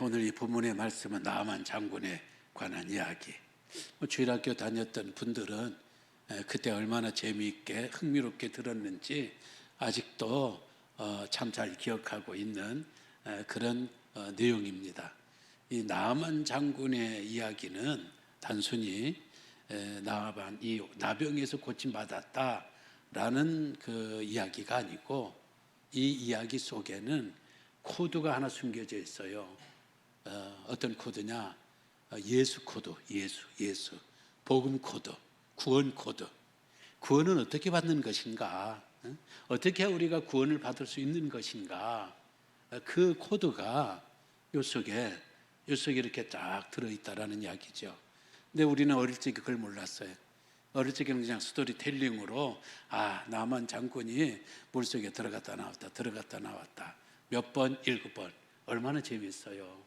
오늘 이 본문의 말씀은 나아만 장군에 관한 이야기. 주일학교 다녔던 분들은 그때 얼마나 재미있게 흥미롭게 들었는지 아직도 참 잘 기억하고 있는 그런 내용입니다. 이 나아만 장군의 이야기는 단순히 나아만 이 나병에서 고침받았다라는 그 이야기가 아니고, 이 이야기 속에는 코드가 하나 숨겨져 있어요. 어떤 코드냐? 예수 코드, 예수. 복음 코드, 구원 코드. 구원은 어떻게 받는 것인가? 어떻게 우리가 구원을 받을 수 있는 것인가? 그 코드가 요 속에 이렇게 딱 들어있다라는 이야기죠. 근데 우리는 어릴 적에 그걸 몰랐어요. 어릴 적에는 그냥 스토리텔링으로 나만 장군이 물속에 들어갔다 나왔다. 몇 번, 7번. 얼마나 재밌어요.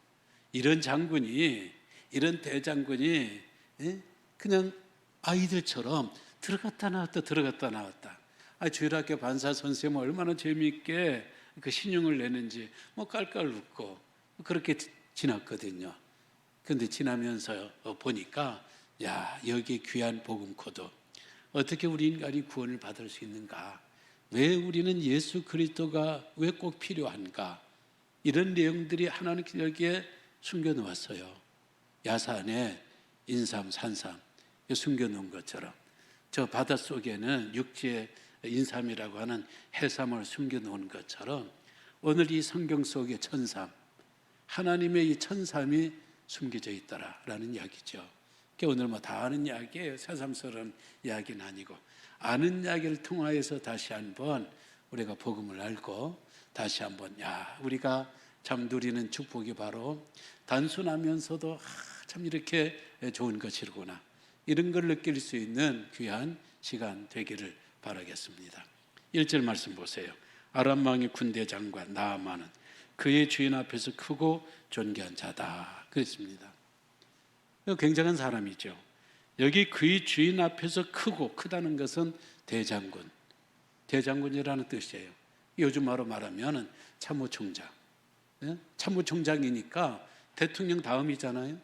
이런 장군이, 이런 대장군이 그냥 아이들처럼 들어갔다 나왔다. 주일학교 반사 선생님은 얼마나 재미있게 그 신용을 내는지 깔깔 웃고 그렇게 지났거든요. 그런데 지나면서 보니까 여기 귀한 복음 코드, 어떻게 우리 인간이 구원을 받을 수 있는가, 왜 우리는 예수 그리스도가 왜 꼭 필요한가, 이런 내용들이 하나는 여기에 숨겨놓았어요. 야산에 인삼, 산삼 숨겨놓은 것처럼 저 바닷속에는 육지의 인삼이라고 하는 해삼을 숨겨놓은 것처럼 오늘 이 성경 속의 천삼, 하나님의 이 천삼이 숨겨져 있다라는 이야기죠. 오늘 다 아는 이야기예요. 새삼스러운 이야기는 아니고, 아는 이야기를 통하여서 다시 한번 우리가 복음을 알고 다시 한번 우리가 참 누리는 축복이 바로 단순하면서도 참 이렇게 좋은 것이구나, 이런 걸 느낄 수 있는 귀한 시간 되기를 바라겠습니다. 1절 말씀 보세요. 아람 왕의 군대 장관 나아만은 그의 주인 앞에서 크고 존귀한 자다 그랬습니다. 굉장한 사람이죠. 여기 그의 주인 앞에서 크다는 것은 대장군이라는 뜻이에요. 요즘 말하면 참모총장. 참모총장이니까 대통령 다음이잖아요.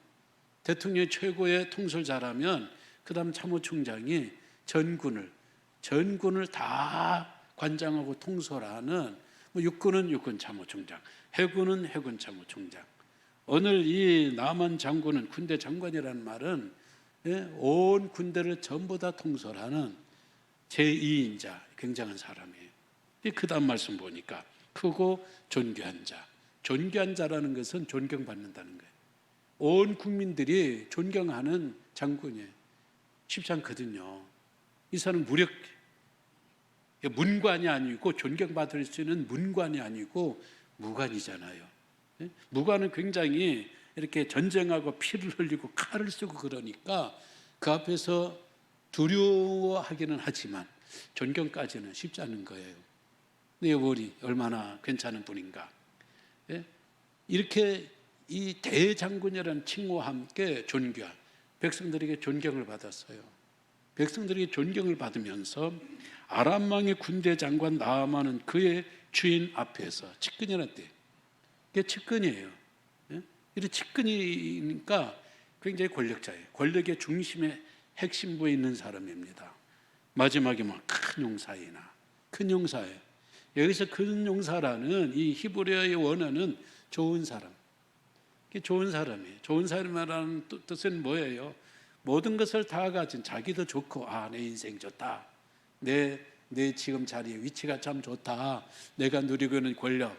대통령이 최고의 통솔 잘하면 그 다음 참모총장이 전군을 다 관장하고 통솔하는, 육군은 육군 참모총장, 해군은 해군 참모총장. 오늘 이 나만 장군은 군대 장관이라는 말은 온 군대를 전부 다 통솔하는 제2인자, 굉장한 사람이에요. 그 다음 말씀 보니까 크고 존귀한 자. 존귀한 자라는 것은 존경받는다는 거예요. 온 국민들이 존경하는 장군이에요. 쉽지 않거든요. 이 사람은 문관이 아니고, 존경받을 수 있는 문관이 아니고 무관이잖아요. 무관은 굉장히 이렇게 전쟁하고 피를 흘리고 칼을 쓰고 그러니까 그 앞에서 두려워하기는 하지만 존경까지는 쉽지 않은 거예요. 근데 이분이 얼마나 괜찮은 분인가. 이렇게 이 대장군이라는 칭호와 함께 존귀한, 백성들에게 존경을 받았어요. 백성들에게 존경을 받으면서 아람 왕의 군대 장관 나아만은 그의 주인 앞에서, 측근이라는 때, 이게 측근이에요. 이런 측근이니까 굉장히 권력자예요. 권력의 중심에 핵심부에 있는 사람입니다. 마지막에 큰 용사예요. 여기서 큰 용사라는 이 히브리어의 원어는 좋은 사람. 좋은 사람이에요. 좋은 사람이라는 뜻은 뭐예요? 모든 것을 다 가진, 자기도 좋고, 내 인생 좋다, 내 지금 자리에 위치가 참 좋다, 내가 누리고 있는 권력,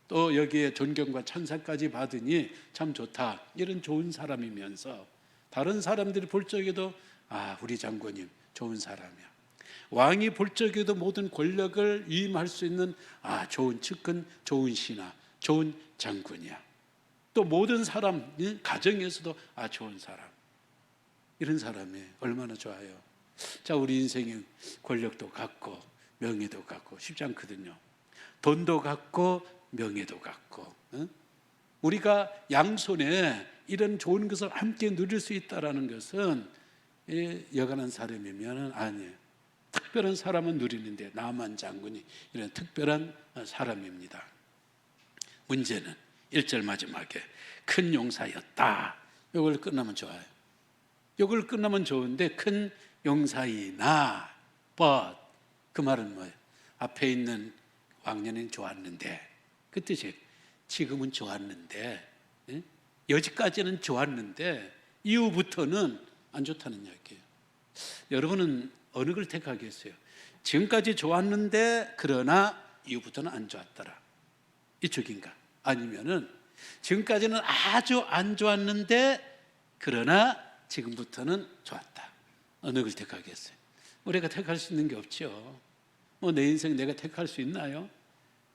또 여기에 존경과 찬사까지 받으니 참 좋다, 이런 좋은 사람이면서 다른 사람들이 볼 적에도 우리 장군님 좋은 사람이야, 왕이 볼 적에도 모든 권력을 위임할 수 있는 좋은 측근, 좋은 신하, 좋은 장군이야. 또 모든 사람 가정에서도 좋은 사람. 이런 사람이 얼마나 좋아요. 자, 우리 인생에 권력도 갖고 명예도 갖고 쉽지 않거든요. 돈도 갖고 명예도 갖고, 우리가 양손에 이런 좋은 것을 함께 누릴 수 있다는 것은 여간한 사람이면 아니에요. 특별한 사람은 누리는데 나만 장군이 이런 특별한 사람입니다. 문제는 1절 마지막에 큰 용사였다. 이걸 끝나면 좋아요. 이걸 끝나면 좋은데 큰 용사이나 but 그 말은 뭐예요? 앞에 있는 왕년엔 좋았는데 그 뜻이에요. 지금은 좋았는데, 여지까지는 좋았는데 이후부터는 안 좋다는 이야기예요. 여러분은 어느 걸 택하겠어요? 지금까지 좋았는데 그러나 이후부터는 안 좋았더라, 이쪽인가? 아니면은 지금까지는 아주 안 좋았는데 그러나 지금부터는 좋았다, 어느 걸 택하겠어요? 우리가 택할 수 있는 게 없죠. 뭐 내 인생 내가 택할 수 있나요?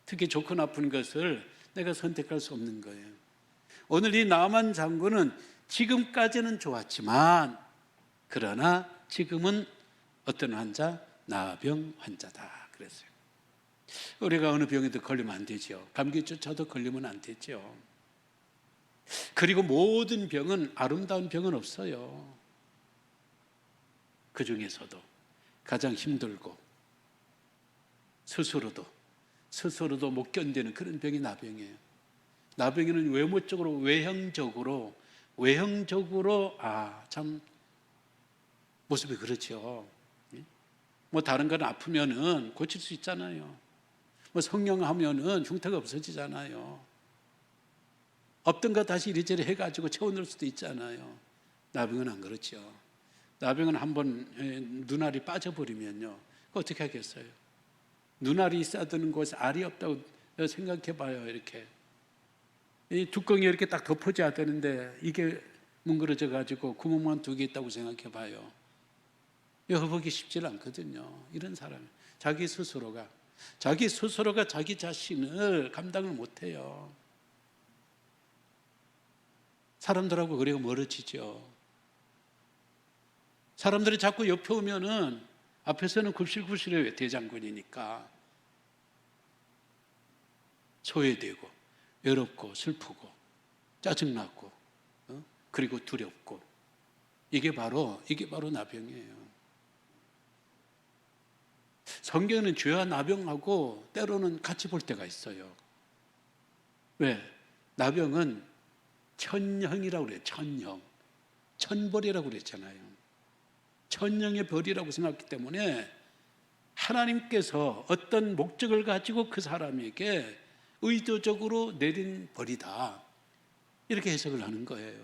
특히 좋고 나쁜 것을 내가 선택할 수 없는 거예요. 오늘 이 나만 장군은 지금까지는 좋았지만 그러나 지금은 어떤 환자? 나병 환자다 그랬어요. 우리가 어느 병에도 걸리면 안 되죠. 감기조차도 걸리면 안 되죠. 그리고 모든 병은, 아름다운 병은 없어요. 그 중에서도 가장 힘들고 스스로도 못 견디는 그런 병이 나병이에요. 나병에는 외모적으로, 외형적으로 참 모습이 그렇죠. 뭐 다른 건 아프면은 고칠 수 있잖아요. 뭐 성령하면은 흉터가 없어지잖아요. 없던 거 다시 이리저리 해가지고 채워넣을 수도 있잖아요. 나병은 안 그렇죠. 나병은 한번 눈알이 빠져버리면요, 어떻게 하겠어요? 눈알이 있어드는 곳에 알이 없다고 생각해봐요. 이렇게 이 뚜껑이 이렇게 딱 덮어져야 되는데 이게 뭉그러져 가지고 구멍만 2개 있다고 생각해봐요. 이거 보기 쉽지 않거든요. 이런 사람, 자기 스스로가 자기 자신을 감당을 못해요. 사람들하고 그리고 멀어지죠. 사람들이 자꾸 옆에 오면은 앞에서는 굽실굽실해요. 대장군이니까 소외되고 외롭고 슬프고 짜증나고, 그리고 두렵고, 이게 바로 나병이에요. 성경은 죄와 나병하고 때로는 같이 볼 때가 있어요. 왜? 나병은 천형이라고 그래요. 천벌이라고 그랬잖아요. 천형의 벌이라고 생각했기 때문에 하나님께서 어떤 목적을 가지고 그 사람에게 의도적으로 내린 벌이다, 이렇게 해석을 하는 거예요.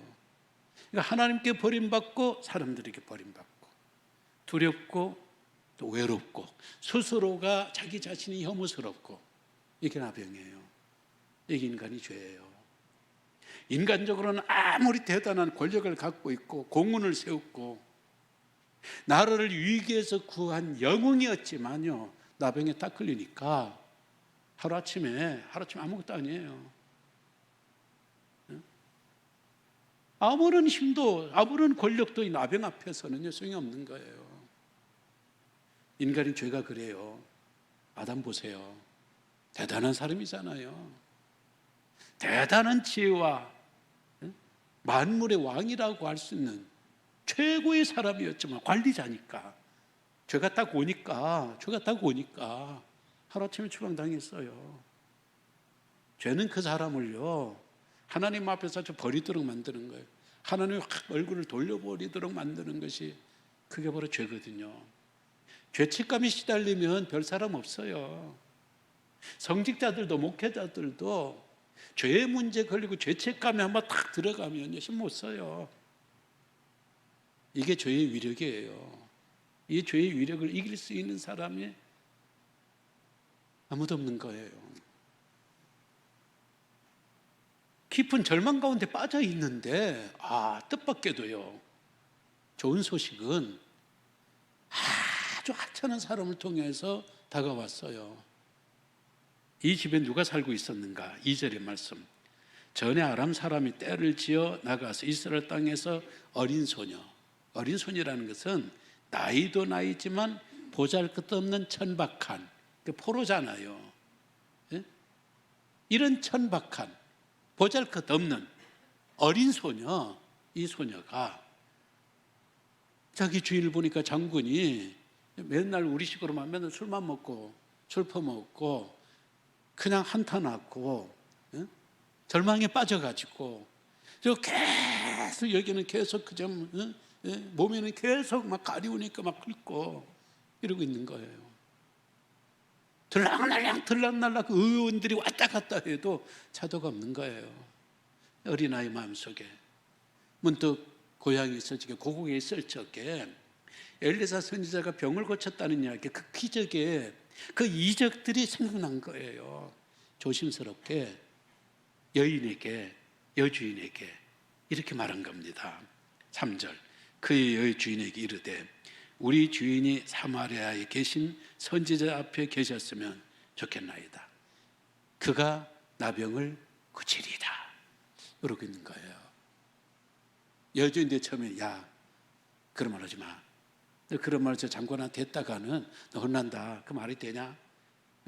그러니까 하나님께 버림받고 사람들에게 버림받고 두렵고 또 외롭고 스스로가 자기 자신이 혐오스럽고, 이게 나병이에요. 이게 인간이 죄예요. 인간적으로는 아무리 대단한 권력을 갖고 있고 공훈을 세웠고 나라를 위기에서 구한 영웅이었지만요, 나병에 딱 걸리니까 하루아침에 아무것도 아니에요. 아무런 힘도 아무런 권력도 이 나병 앞에서는 소용이 없는 거예요. 인간의 죄가 그래요. 아담 보세요. 대단한 사람이잖아요. 대단한 지혜와 만물의 왕이라고 할 수 있는 최고의 사람이었지만 관리자니까 죄가 딱 오니까 하루아침에 추방당했어요. 죄는 그 사람을요, 하나님 앞에서 버리도록 만드는 거예요. 하나님의 확 얼굴을 돌려버리도록 만드는 것이, 그게 바로 죄거든요. 죄책감이 시달리면 별 사람 없어요. 성직자들도 목회자들도 죄의 문제 걸리고 죄책감에 한번 탁 들어가면 힘 못 써요. 이게 죄의 위력이에요. 이 죄의 위력을 이길 수 있는 사람이 아무도 없는 거예요. 깊은 절망 가운데 빠져 있는데 뜻밖에도요, 좋은 소식은 아주 하찮은 사람을 통해서 다가왔어요. 이 집에 누가 살고 있었는가? 2절의 말씀. 전에 아람 사람이 떼를 지어 나가서 이스라엘 땅에서 어린 소녀, 어린 손이라는 것은 나이도 나이지만 보잘것없는 천박한, 포로잖아요. 예? 이런 천박한 보잘것없는 어린 소녀, 이 소녀가 자기 주인을 보니까 장군이 맨날 우리식으로만 맨날 술만 먹고 술 퍼먹고 그냥 한탄하고 절망에 빠져가지고 저 계속 여기는 계속 그점 몸에는 계속 막 가리우니까 막 긁고 이러고 있는 거예요. 들락날락 그 의원들이 왔다 갔다 해도 차도가 없는 거예요. 어린아이 마음속에 문득 고향에 있을 적에 고국에 있을 적에 엘리사 선지자가 병을 고쳤다는 이야기, 그 기적에 그 이적들이 생각난 거예요. 조심스럽게 여인에게, 여주인에게 이렇게 말한 겁니다. 3절, 그의 여주인에게 이르되 우리 주인이 사마리아에 계신 선지자 앞에 계셨으면 좋겠나이다. 그가 나병을 고치리이다. 이러고 있는 거예요. 여주인데 처음에 야, 그런 말 하지 마. 너 그런 말 저 장관한테 했다가는 너 혼난다. 그 말이 되냐?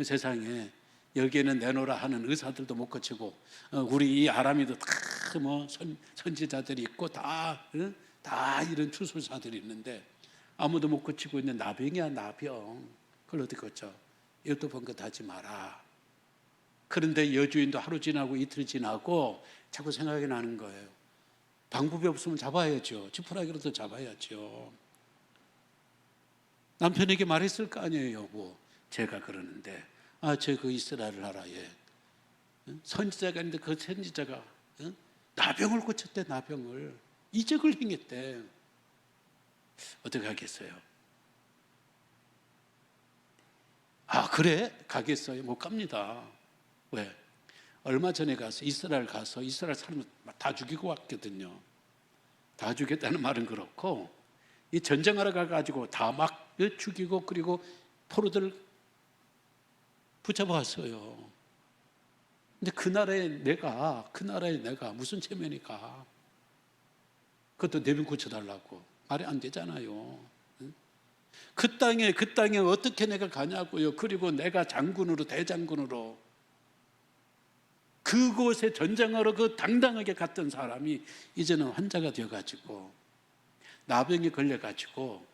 세상에 여기에는 내놓으라 하는 의사들도 못 고치고 우리 이 아람이도 다 뭐 선지자들이 있고 다 이런 주술사들이 있는데 아무도 못 고치고 있는 나병이야, 나병. 그걸 어떻게 고쳐? 이것도 번긋 하지 마라. 그런데 여주인도 하루 지나고 이틀 지나고 자꾸 생각이 나는 거예요. 방법이 없으면 잡아야죠. 지푸라기로도 잡아야죠. 남편에게 말했을 거 아니에요, 여보. 제가 그러는데 저 그 이스라엘 나라에 선지자가 있는데 그 선지자가 나병을 고쳤대. 나병을 이적을 행했대. 어떻게 하겠어요? 그래? 가겠어요? 못 갑니다. 왜? 얼마 전에 가서 이스라엘 사람을 다 죽이고 왔거든요. 다 죽였다는 말은 그렇고 이 전쟁하러 가가지고 다 막 죽이고 그리고 포로들 붙잡아 왔어요. 근데 그 나라에 내가 무슨 체면이가? 그것도 내병 고쳐달라고 말이 안 되잖아요. 그 땅에 어떻게 내가 가냐고요. 그리고 내가 장군으로 대장군으로 그곳에 전쟁하러 그 당당하게 갔던 사람이 이제는 환자가 되어가지고 나병에 걸려가지고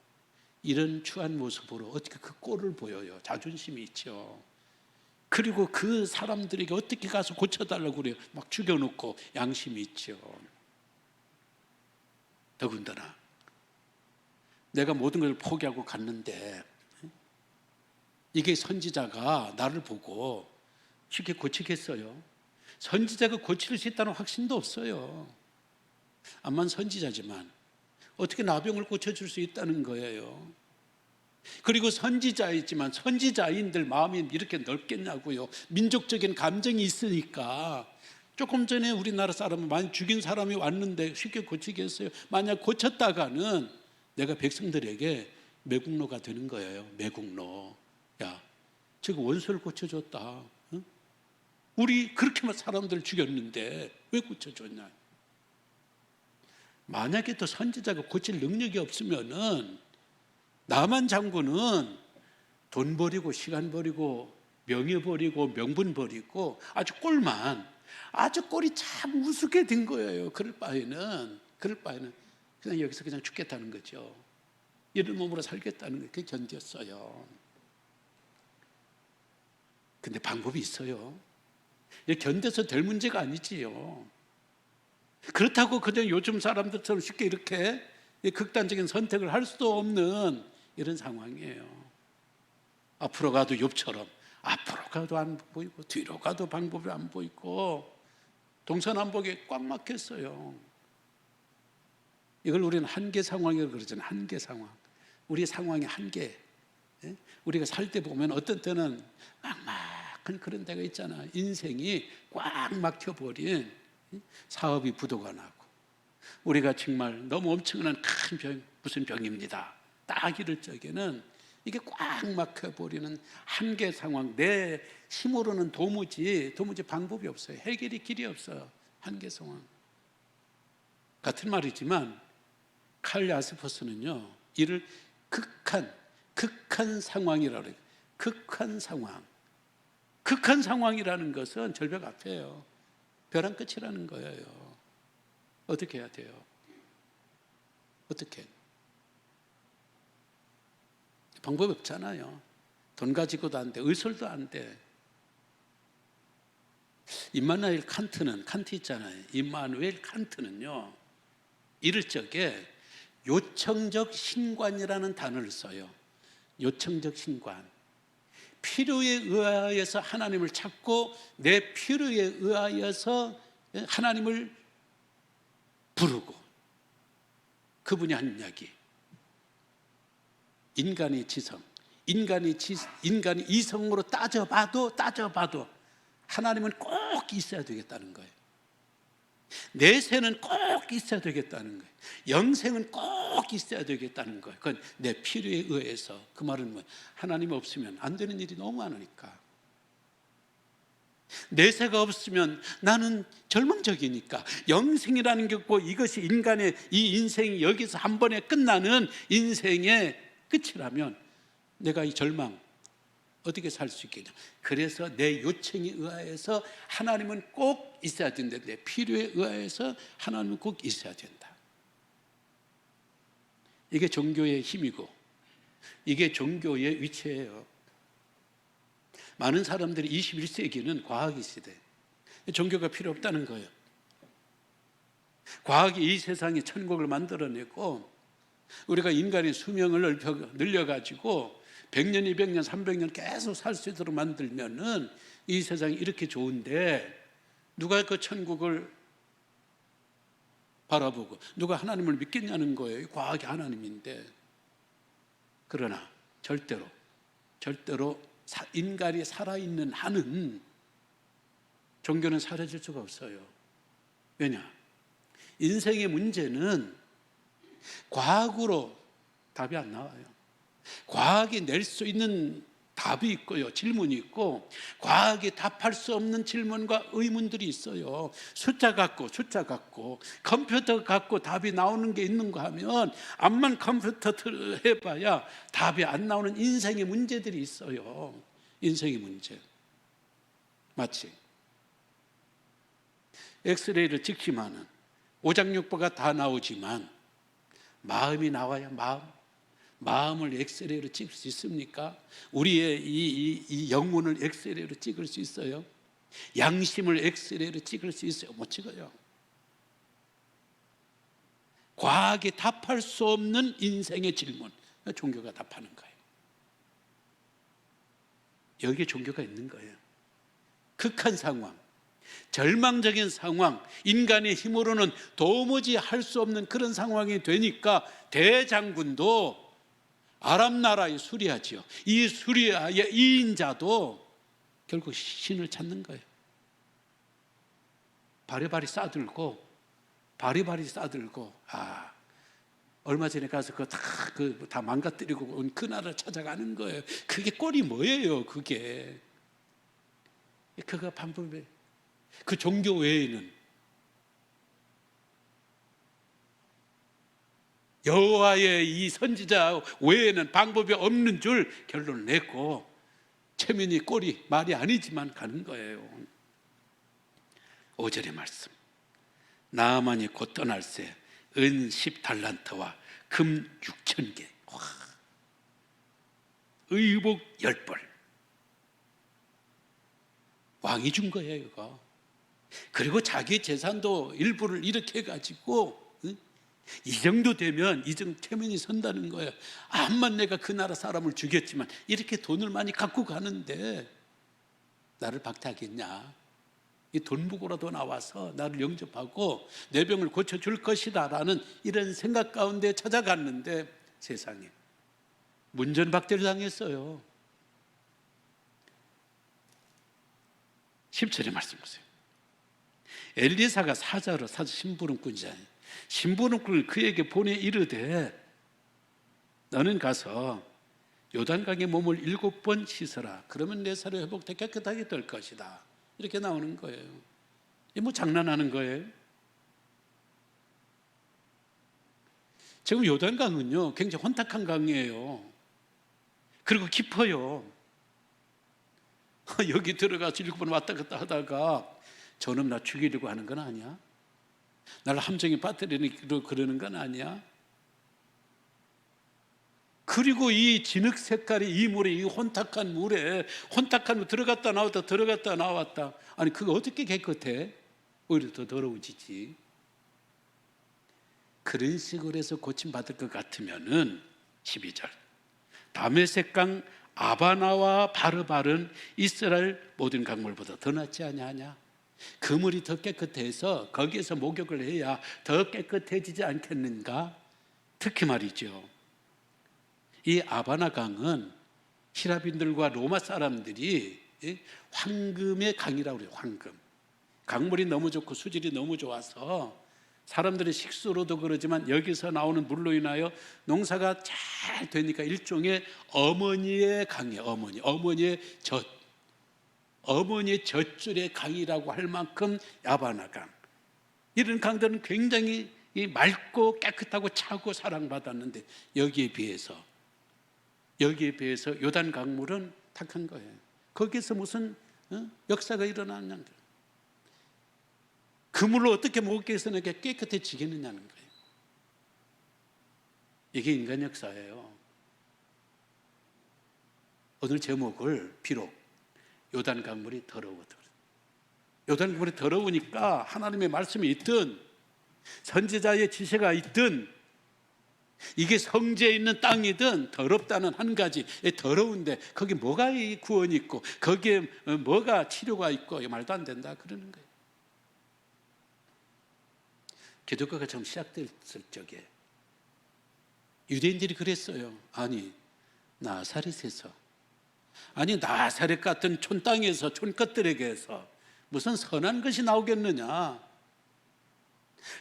이런 추한 모습으로 어떻게 그 꼴을 보여요. 자존심이 있죠. 그리고 그 사람들에게 어떻게 가서 고쳐달라고 그래요. 막 죽여놓고 양심이 있죠. 더군다나 내가 모든 걸 포기하고 갔는데 이게 선지자가 나를 보고 쉽게 고치겠어요? 선지자가 고칠 수 있다는 확신도 없어요. 암만 선지자지만 어떻게 나병을 고쳐줄 수 있다는 거예요. 그리고 선지자이지만 선지자인들 마음이 이렇게 넓겠냐고요. 민족적인 감정이 있으니까. 조금 전에 우리나라 사람을 많이 죽인 사람이 왔는데 쉽게 고치겠어요? 만약 고쳤다가는 내가 백성들에게 매국노가 되는 거예요. 매국노. 야, 저거 원수를 고쳐줬다. 응? 우리 그렇게만 사람들 죽였는데 왜 고쳐줬냐? 만약에 또 선지자가 고칠 능력이 없으면은 나만 장군은 돈 버리고 시간 버리고 명예 버리고 명분 버리고 아주 꼴이 참 우습게 된 거예요. 그럴 바에는 그냥 여기서 그냥 죽겠다는 거죠. 이런 몸으로 살겠다는 거 그게 견뎠어요. 근데 방법이 있어요. 견뎌서 될 문제가 아니지요. 그렇다고 그냥 요즘 사람들처럼 쉽게 이렇게 극단적인 선택을 할 수도 없는 이런 상황이에요. 앞으로 가도 욥처럼 앞으로 가도 안 보이고 뒤로 가도 방법이 안 보이고 동서남북에 꽉 막혔어요. 이걸 우리는 한계 상황이라고 그러잖아요. 한계 상황. 우리 상황의 한계. 우리가 살 때 보면 어떤 때는 막막한 그런 때가 있잖아요. 인생이 꽉 막혀버린 사업이 부도가 나고 우리가 정말 너무 엄청난 큰 병, 무슨 병입니다. 딱 이럴 적에는 이게 꽉 막혀버리는 한계 상황, 내 힘으로는 도무지 방법이 없어요. 해결의 길이 없어요. 한계 상황. 같은 말이지만 칼 야스퍼스는요, 이를 극한 상황이라고 해요. 극한 상황. 극한 상황이라는 것은 절벽 앞이에요. 벼랑 끝이라는 거예요. 어떻게 해야 돼요? 어떻게? 방법이 없잖아요. 돈 가지고도 안 돼. 의술도 안 돼. 임마누엘 칸트 있잖아요. 임마누엘 칸트는요, 이럴 적에 요청적 신관이라는 단어를 써요. 요청적 신관. 필요에 의하여서 하나님을 찾고 내 필요에 의하여서 하나님을 부르고, 그분이 한 이야기. 인간의 지성, 인간이 이성으로 따져봐도 하나님은 꼭 있어야 되겠다는 거예요. 내세는 꼭 있어야 되겠다는 거예요. 영생은 꼭 있어야 되겠다는 거예요. 그건 내 필요에 의해서. 그 말은 뭐, 하나님 없으면 안 되는 일이 너무 많으니까. 내세가 없으면 나는 절망적이니까. 영생이라는 게 없고, 이것이 인간의 이 인생이 여기서 한 번에 끝나는 인생의 끝이라면 내가 이 절망 어떻게 살 수 있겠냐. 그래서 내 요청에 의하여서 하나님은 꼭 있어야 된다. 내 필요에 의하여서 하나님은 꼭 있어야 된다. 이게 종교의 힘이고, 이게 종교의 위치예요. 많은 사람들이 21세기는 과학의 시대, 종교가 필요 없다는 거예요. 과학이 이 세상에 천국을 만들어내고, 우리가 인간의 수명을 늘려가지고 100년, 200년, 300년 계속 살 수 있도록 만들면은 이 세상이 이렇게 좋은데, 누가 그 천국을 바라보고 누가 하나님을 믿겠냐는 거예요. 과학이 하나님인데. 그러나 절대로 인간이 살아있는 한은 종교는 사라질 수가 없어요. 왜냐? 인생의 문제는 과학으로 답이 안 나와요. 과학이 낼 수 있는 답이 있고요, 질문이 있고, 과학이 답할 수 없는 질문과 의문들이 있어요. 숫자 갖고 컴퓨터 갖고 답이 나오는 게 있는가 하면, 암만 컴퓨터 해봐야 답이 안 나오는 인생의 문제들이 있어요. 인생의 문제. 마치 엑스레이를 찍지만은 오장육부가 다 나오지만 마음이 나와야 마음을 엑스레이로 찍을 수 있습니까? 우리의 이 영혼을 엑스레이로 찍을 수 있어요? 양심을 엑스레이로 찍을 수 있어요? 못 찍어요. 과학이 답할 수 없는 인생의 질문, 종교가 답하는 거예요. 여기에 종교가 있는 거예요. 극한 상황, 절망적인 상황, 인간의 힘으로는 도무지 할 수 없는 그런 상황이 되니까 대장군도 아람 나라의 수리아지요, 이 수리아의 이인자도 결국 신을 찾는 거예요. 바리바리 싸들고 얼마 전에 가서 그거 다 망가뜨리고 온 그 나라를 찾아가는 거예요. 그게 꼴이 뭐예요? 그가 방법에, 그 종교 외에는, 여호와의 이 선지자 외에는 방법이 없는 줄 결론을 냈고, 체면이 꼴이 말이 아니지만 가는 거예요. 5절의 말씀, 나아만이 곧 떠날새 은 10달란트와 금 6,000개, 의복 10벌, 왕이 준 거예요, 이거. 그리고 자기 재산도 일부를 이렇게 해가지고, 이 정도 되면 체면이 선다는 거예요. 암만 내가 그 나라 사람을 죽였지만 이렇게 돈을 많이 갖고 가는데 나를 박탈하겠냐? 이 돈무고라도 나와서 나를 영접하고 내 병을 고쳐줄 것이다 라는 이런 생각 가운데 찾아갔는데, 세상에 문전박대를 당했어요. 10절의 말씀 보세요. 엘리사가 사자 심부름꾼이잖아요. 심부름꾼을 그에게 보내 이르되, 너는 가서 요단강에 몸을 7번 씻어라. 그러면 내 살이 회복돼 깨끗하게 될 것이다. 이렇게 나오는 거예요. 이게 뭐 장난하는 거예요? 지금 요단강은요 굉장히 혼탁한 강이에요. 그리고 깊어요. 여기 들어가서 7번 왔다 갔다 하다가 저놈 나 죽이려고 하는 건 아니야? 나를 함정에 빠뜨리려고 그러는 건 아니야? 그리고 이 진흙 색깔이 이 물에, 이 혼탁한 물에 들어갔다 나왔다 들어갔다 나왔다. 아니 그거 어떻게 깨끗해? 오히려 더 더러워지지. 그런 식으로 해서 고침받을 것 같으면은 12절 다메섹강 아바나와 바르발은 이스라엘 모든 강물보다 더 낫지 아니하냐? 그 물이 더 깨끗해서 거기에서 목욕을 해야 더 깨끗해지지 않겠는가? 특히 말이죠, 이 아바나 강은 히라빈들과 로마 사람들이 황금의 강이라고 그래요. 황금. 강물이 너무 좋고 수질이 너무 좋아서 사람들의 식수로도 그러지만 여기서 나오는 물로 인하여 농사가 잘 되니까 일종의 어머니의 강이에요. 어머니의 젖줄의 강이라고 할 만큼 아바나 강. 이런 강들은 굉장히 맑고 깨끗하고 차고 사랑받았는데 여기에 비해서 요단 강물은 탁한 거예요. 거기서 무슨 역사가 일어났냐? 그 물로 어떻게 먹게 해서 깨끗해지겠느냐는 거예요. 이게 인간 역사예요. 오늘 제목을 비록 요단 강물이 더러워도, 요단 강물이 더러우니까 하나님의 말씀이 있든 선지자의 지시가 있든 이게 성지에 있는 땅이든 더럽다는 한 가지, 더러운데 거기 뭐가 구원이 있고 거기에 뭐가 치료가 있고 말도 안 된다 그러는 거예요. 기독교가 처음 시작됐을 적에 유대인들이 그랬어요. 아니 나사렛에서, 아니 나사렛 같은 촌땅에서 촌것들에게서 무슨 선한 것이 나오겠느냐?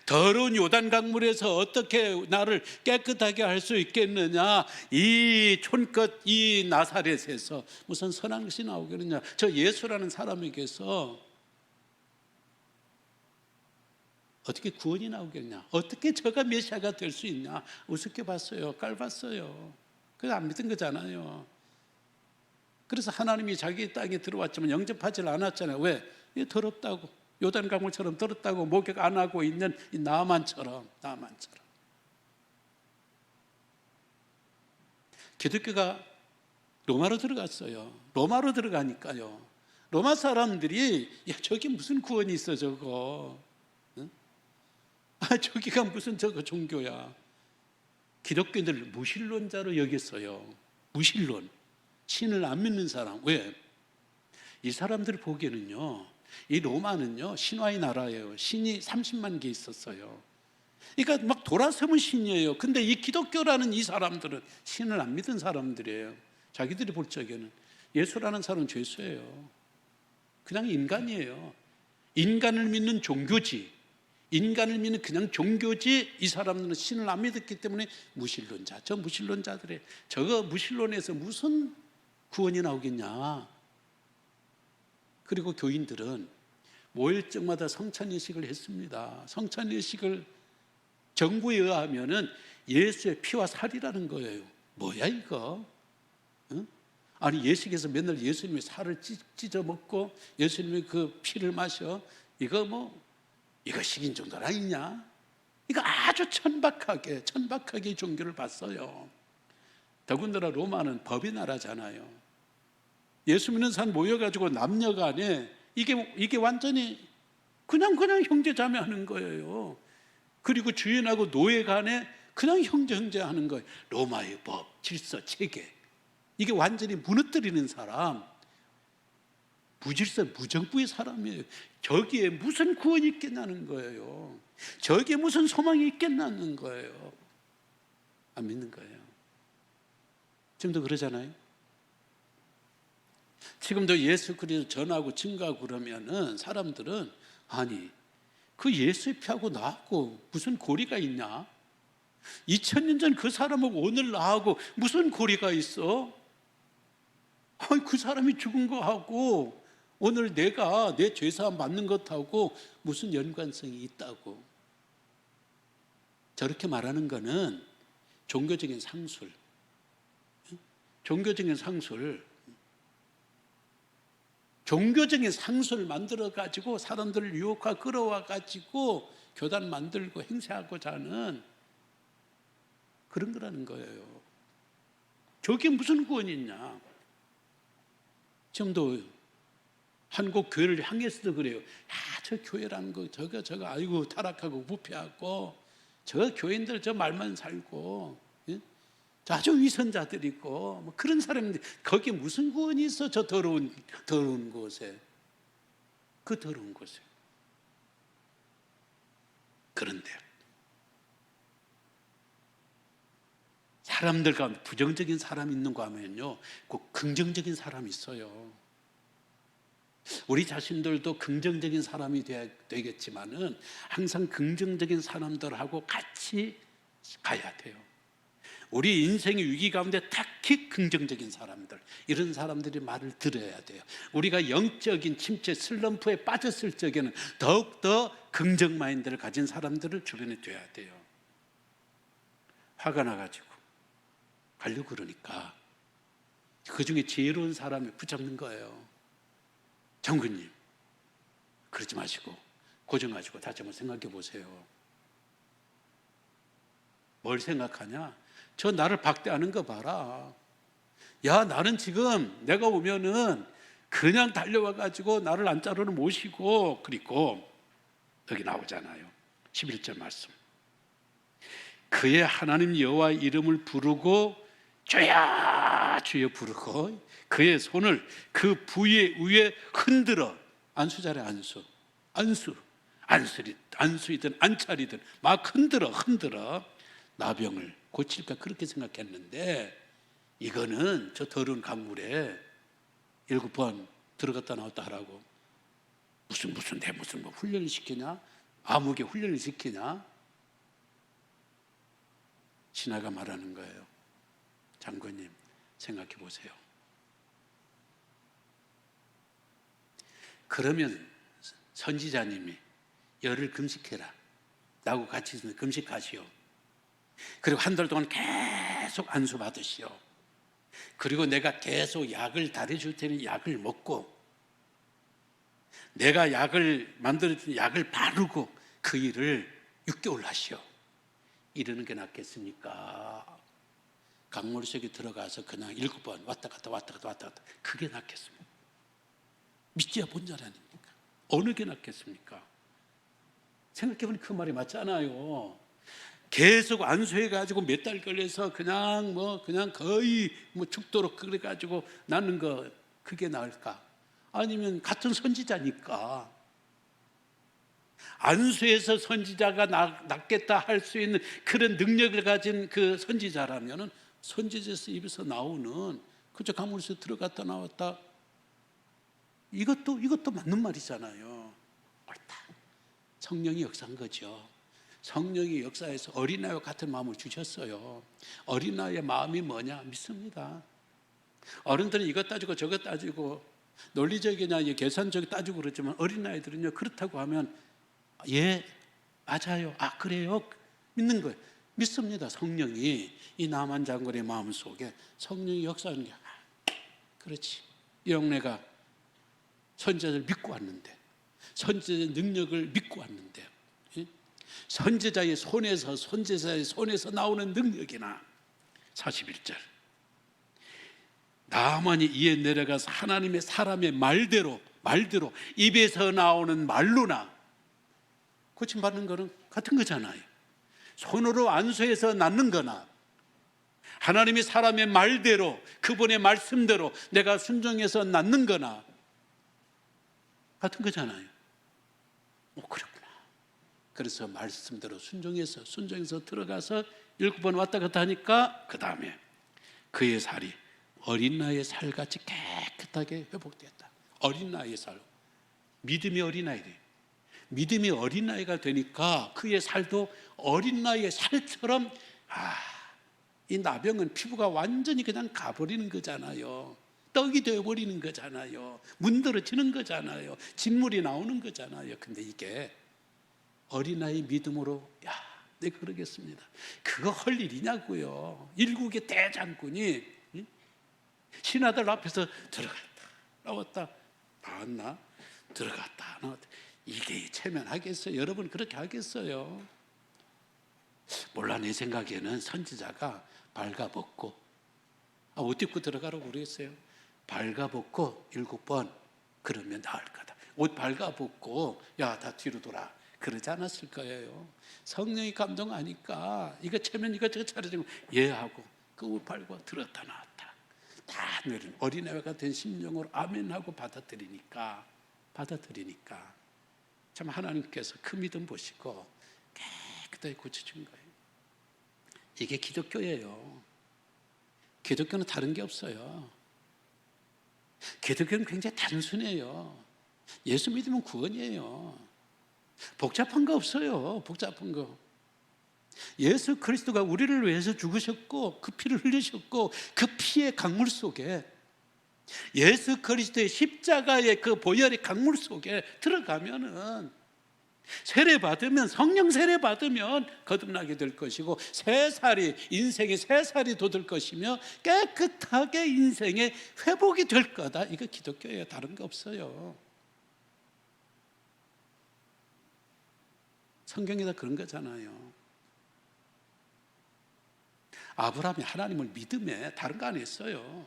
더러운 요단 강물에서 어떻게 나를 깨끗하게 할 수 있겠느냐? 이 촌것, 이 나사렛에서 무슨 선한 것이 나오겠느냐? 저 예수라는 사람에게서 어떻게 구원이 나오겠냐? 어떻게 저가 메시아가 될 수 있냐? 우습게 봤어요. 깔봤어요. 그래서 안 믿은 거잖아요. 그래서 하나님이 자기 땅에 들어왔지만 영접하지 않았잖아요. 왜? 이게 더럽다고, 요단 강물처럼 더럽다고 목욕 안 하고 있는 이 나만처럼. 기독교가 로마로 들어갔어요. 로마로 들어가니까요, 로마 사람들이 야 저기 무슨 구원이 있어 저거, 저기가 무슨 저거 종교야. 기독교인들을 무신론자로 여겼어요. 무신론, 신을 안 믿는 사람. 왜? 이 사람들 보기에는요, 이 로마는요 신화의 나라예요. 신이 30만 개 있었어요. 그러니까 막 돌아서면 신이에요. 근데 이 기독교라는 이 사람들은 신을 안 믿은 사람들이에요. 자기들이 볼 적에는 예수라는 사람은 죄수예요. 그냥 인간이에요. 인간을 믿는 종교지, 인간을 믿는 그냥 종교지, 이 사람들은 신을 안 믿었기 때문에 무신론자. 저 무신론자들의 저거 무신론에서 무슨 구원이 나오겠냐? 그리고 교인들은 모일적마다 성찬예식을 했습니다. 성찬예식을 정부에 의하면은 예수의 피와 살이라는 거예요. 뭐야 이거? 응? 아니 예식에서 맨날 예수님의 살을 찢어 먹고 예수님의 그 피를 마셔. 이거 식인 정도는 아니냐? 이거 아주 천박하게 종교를 봤어요. 더군다나 로마는 법의 나라잖아요. 예수 믿는 사람 모여가지고 남녀간에 이게 완전히 그냥 형제자매 하는 거예요. 그리고 주인하고 노예간에 그냥 형제 하는 거예요. 로마의 법, 질서, 체계, 이게 완전히 무너뜨리는 사람, 무질서, 무정부의 사람이에요. 저기에 무슨 구원이 있겠냐는 거예요. 저기에 무슨 소망이 있겠냐는 거예요. 안 믿는 거예요. 지금도 그러잖아요. 지금도 예수 그리스도 전하고 증거하고 그러면은 사람들은 아니 그 예수의 피하고 나하고 무슨 고리가 있냐? 2000년 전 그 사람하고 오늘 나하고 무슨 고리가 있어? 아니 그 사람이 죽은 거하고 오늘 내가 내 죄사함 받는 것하고 무슨 연관성이 있다고. 저렇게 말하는 거는 종교적인 상술, 종교적인 상술, 종교적인 상술을 만들어 가지고 사람들을 유혹하고 끌어와 가지고 교단 만들고 행세하고자 하는 그런 거라는 거예요. 저게 무슨 구원이 있냐? 지금도 한국 교회를 향해서도 그래요. 저 교회라는 거 저거 아이고 타락하고 부패하고 저 교인들 저 말만 살고, 예? 아주 위선자들이고 뭐 그런 사람인데 거기에 무슨 구원이 있어? 저 더러운 곳에, 그 더러운 곳에. 그런데 사람들 가운데 부정적인 사람이 있는가 하면요, 꼭 긍정적인 사람이 있어요. 우리 자신들도 긍정적인 사람이 되겠지만은 항상 긍정적인 사람들하고 같이 가야 돼요. 우리 인생의 위기 가운데 특히 긍정적인 사람들, 이런 사람들이 말을 들어야 돼요. 우리가 영적인 침체, 슬럼프에 빠졌을 적에는 더욱더 긍정 마인드를 가진 사람들을 주변에 둬야 돼요. 화가 나가지고 가려고 그러니까 그 중에 지혜로운 사람을 붙잡는 거예요. 장군님, 그러지 마시고 고정하시고 다시 한번 생각해 보세요. 뭘 생각하냐? 저 나를 박대하는 거 봐라. 야, 나는 지금 내가 오면은 그냥 달려와 가지고 나를 안자로는 모시고, 그리고 여기 나오잖아요. 11절 말씀. 그의 하나님 여호와 이름을 부르고 주여 주여 부르고 그의 손을 그 부의 위에 흔들어. 안수자래, 안수이든 안찰이든 막 흔들어 나병을 고칠까 그렇게 생각했는데, 이거는 저 더러운 강물에 7번 들어갔다 나왔다 하라고 무슨 뭐 훈련을 시키냐? 암흑에 훈련을 시키냐? 신하가 말하는 거예요. 장군님, 생각해 보세요. 그러면 선지자님이 열흘 금식해라 라고 같이 금식하시오. 그리고 한 달 동안 계속 안수 받으시오. 그리고 내가 계속 약을 달여줄 테니 약을 먹고, 내가 약을 만들어준 약을 바르고 그 일을 6개월 하시오. 이러는 게 낫겠습니까? 강물 속에 들어가서 그냥 7번 왔다 갔다 그게 낫겠습니까? 믿지야 본전 아닙니까? 어느 게 낫겠습니까? 생각해보니 그 말이 맞잖아요. 계속 안수해가지고 몇 달 걸려서 그냥 거의 죽도록 그래가지고 나는 거, 그게 나을까? 아니면 같은 선지자니까 안수해서 선지자가 낫겠다 할 수 있는 그런 능력을 가진 그 선지자라면은 선지자에서 입에서 나오는 그저 강물에서 들어갔다 나왔다, 이것도 맞는 말이잖아요. 옳다. 성령이 역사한 거죠. 성령이 역사해서 어린아이와 같은 마음을 주셨어요. 어린아이의 마음이 뭐냐? 믿습니다. 어른들은 이것 따지고 저것 따지고 논리적이냐 계산적이 따지고 그렇지만, 어린아이들은요, 그렇다고 하면 예, 맞아요, 아 그래요, 믿는 거예요. 믿습니다. 성령이 이 남한 장군의 마음속에 성령이 역사하는 게, 그렇지, 이 형네가 선지자를 믿고 왔는데, 선지자의 능력을 믿고 왔는데, 선지자의 손에서 나오는 능력이나. 41절, 나만이 이에 내려가서 하나님의 사람의 말대로 입에서 나오는 말로나. 고침받는 거는 같은 거잖아요. 손으로 안수해서 낳는 거나 하나님의 사람의 말대로 그분의 말씀대로 내가 순종해서 낳는 거나 같은 거잖아요. 그렇구나. 그래서 말씀대로 순종해서 들어가서 7번 왔다 갔다 하니까 그 다음에 그의 살이 어린 나이의 살같이 깨끗하게 회복됐다. 어린 나이의 살, 믿음의 어린아이들, 믿음이 어린아이가 되니까 그의 살도 어린 나이의 살처럼, 이 나병은 피부가 완전히 그냥 가버리는 거잖아요. 떡이 되어버리는 거잖아요. 문드러지는 거잖아요. 진물이 나오는 거잖아요. 근데 이게 어린아이 믿음으로 네, 그러겠습니다. 그거 할 일이냐고요. 일국의 대장군이 신하들 앞에서 들어갔다 나왔다 나왔나? 들어갔다 나왔다. 이게 체면하겠어요? 여러분 그렇게 하겠어요? 몰라, 내 생각에는 선지자가 발가벗고 옷 입고 들어가라고 그랬어요. 발가벗고 7번 그러면 나을 거다. 옷 발가벗고 야, 다 뒤로 돌아 그러지 않았을 거예요. 성령이 감동하니까 이거 체면 이거 차려주고 예 하고 그 옷 발고 들었다 나왔다 다 내린 어린애와 같은 심령으로 아멘하고 받아들이니까 참 하나님께서 그 믿음 보시고 깨끗하게 고쳐준 거예요. 이게 기독교예요. 기독교는 다른 게 없어요. 기독교는 굉장히 단순해요. 예수 믿으면 구원이에요. 복잡한 거 없어요. 복잡한 거. 예수 그리스도가 우리를 위해서 죽으셨고 그 피를 흘리셨고 그 피의 강물 속에 예수 그리스도의 십자가의 그 보혈의 강물 속에 들어가면은 세례 받으면 성령 세례 받으면 거듭나게 될 것이고 인생의 새 살이 돋을 것이며 깨끗하게 인생의 회복이 될 거다. 이거 기독교예요. 다른 거 없어요. 성경이 다 그런 거잖아요. 아브라함이 하나님을 믿음에 다른 거 안 했어요.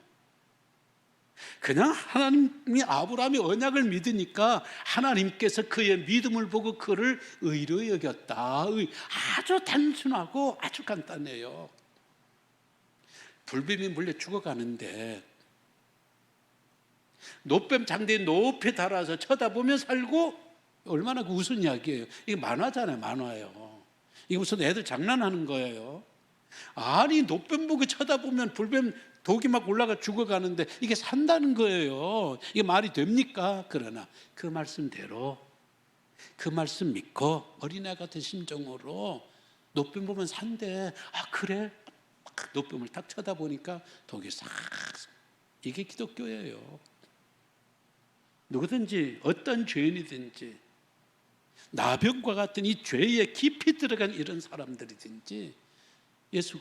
그냥 하나님이 아브라함이 언약을 믿으니까 하나님께서 그의 믿음을 보고 그를 의로 여겼다. 아주 단순하고 아주 간단해요. 불뱀이 물려 죽어가는데 노뱀 장대에 높이 달아서 쳐다보며 살고, 얼마나 우스운 이야기예요. 이게 만화잖아요. 만화예요. 이게 무슨 애들 장난하는 거예요. 아니, 노뱀 보고 쳐다보면 불뱀 독이 막 올라가 죽어가는데 이게 산다는 거예요. 이게 말이 됩니까? 그러나 그 말씀대로 그 말씀 믿고 어린애 같은 심정으로 노뱀 보면 산대. 아, 그래? 노뱀을 딱 쳐다보니까 독이 싹. 이게 기독교예요. 누구든지 어떤 죄인이든지 나병과 같은 이 죄에 깊이 들어간 이런 사람들이든지 예수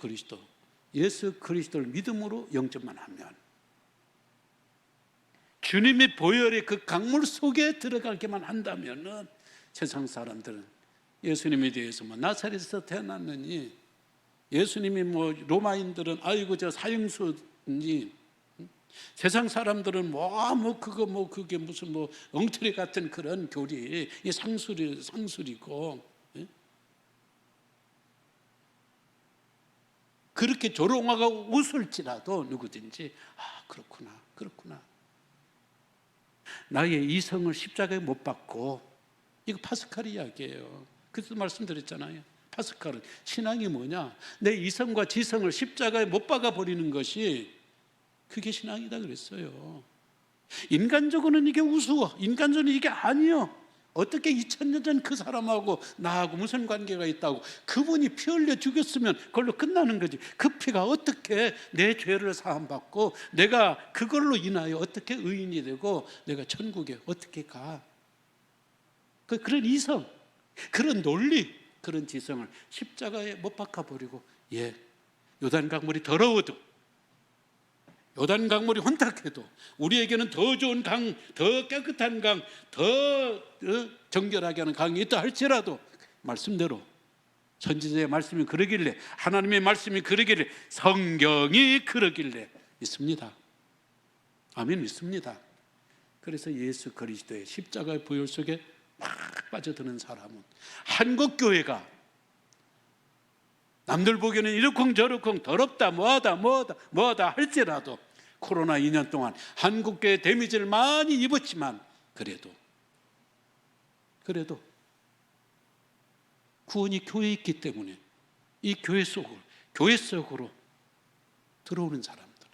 그리스도를 믿음으로 영접만 하면, 주님의 보혈의 그 강물 속에 들어가기만 한다면은 세상 사람들은 예수님에 대해서 나사렛에서 태어났느니, 예수님이 로마인들은 아이고 저 사형수니, 세상 사람들은 그게 무슨 엉터리 같은 그런 교리, 이 상술이고, 그렇게 조롱하고 웃을지라도 누구든지 그렇구나. 나의 이성을 십자가에 못 박고, 이거 파스칼 이야기예요. 그래서 말씀드렸잖아요. 파스칼은 신앙이 뭐냐? 내 이성과 지성을 십자가에 못 박아 버리는 것이 그게 신앙이다 그랬어요. 인간적으로는 이게 우스워. 인간적으로는 이게 아니요. 어떻게 2000년 전 그 사람하고 나하고 무슨 관계가 있다고? 그분이 피 흘려 죽였으면 그걸로 끝나는 거지. 그 피가 어떻게 내 죄를 사함받고 내가 그걸로 인하여 어떻게 의인이 되고 내가 천국에 어떻게 가? 그런 이성, 그런 논리, 그런 지성을 십자가에 못 박아버리고, 요단강물이 더러워도, 요단강물이 혼탁해도, 우리에게는 더 좋은 강, 더 깨끗한 강, 더 정결하게 하는 강이 있다 할지라도 말씀대로, 선지자의 말씀이 그러길래, 하나님의 말씀이 그러길래, 성경이 그러길래 믿습니다. 아멘, 믿습니다. 그래서 예수 그리스도의 십자가의 보혈 속에 막 빠져드는 사람은, 한국교회가 남들 보기에는 이러쿵저러쿵 더럽다 뭐하다 할지라도, 코로나 2년 동안 한국교회 데미지를 많이 입었지만 그래도 구원이 교회에 있기 때문에 이 교회 속으로 들어오는 사람들은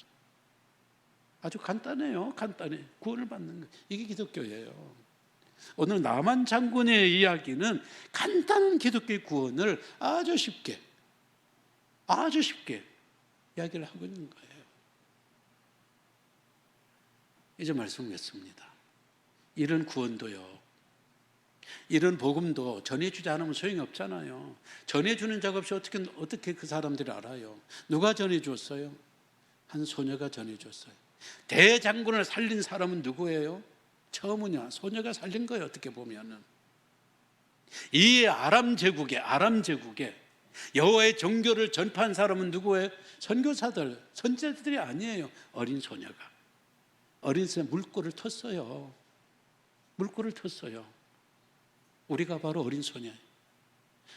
아주 간단해요. 간단해. 구원을 받는 거. 이게 기독교예요. 오늘 나만 장군의 이야기는 간단한 기독교의 구원을 아주 쉽게 이야기를 하고 있는 거예요. 이제 말씀 맺습니다. 이런 구원도요, 이런 복음도 전해주지 않으면 소용이 없잖아요. 전해주는 자 없이 어떻게 그 사람들이 알아요? 누가 전해줬어요? 한 소녀가 전해줬어요. 대장군을 살린 사람은 누구예요? 처음은요, 소녀가 살린 거예요. 어떻게 보면은 이 아람 제국에 여호와의 종교를 전파한 사람은 누구예요? 선교사들, 선지자들이 아니에요. 어린 소녀가 물꼬를 텄어요. 물꼬를 텄어요. 우리가 바로 어린 소녀예요.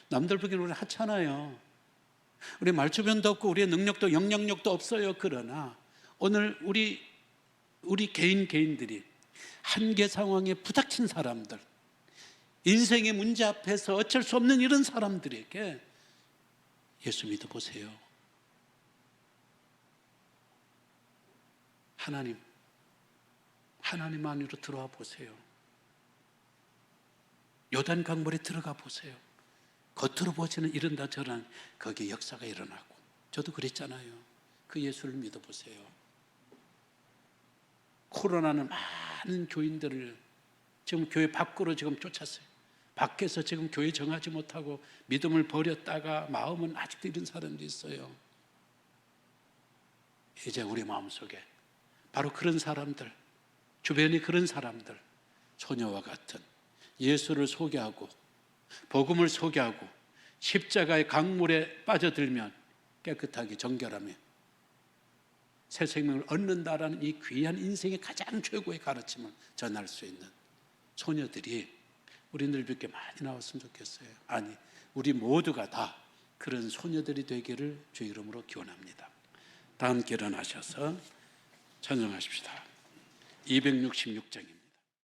남들 보기에는 우리 하찮아요. 우리 말주변도 없고 우리의 능력도 영향력도 없어요. 그러나 오늘 우리 개인들이 한계 상황에 부닥친 사람들, 인생의 문제 앞에서 어쩔 수 없는 이런 사람들에게 예수 믿어보세요. 하나님 안으로 들어와 보세요. 요단 강물에 들어가 보세요. 겉으로 보시는 이런다 저런 거기에 역사가 일어나고, 저도 그랬잖아요. 그 예수를 믿어보세요. 코로나는 많은 교인들을 지금 교회 밖으로 지금 쫓았어요. 밖에서 지금 교회 정하지 못하고 믿음을 버렸다가 마음은 아직도 이런 사람도 있어요. 이제 우리 마음속에 바로 그런 사람들, 주변에 그런 사람들, 소녀와 같은 예수를 소개하고 복음을 소개하고 십자가의 강물에 빠져들면 깨끗하게 정결하며 새 생명을 얻는다라는 이 귀한 인생의 가장 최고의 가르침을 전할 수 있는 소녀들이 우리들 뵙게 많이 나왔으면 좋겠어요. 아니, 우리 모두가 다 그런 소녀들이 되기를 주 이름으로 기원합니다. 다 함께 일어나셔서 찬송하십시다. 266장입니다.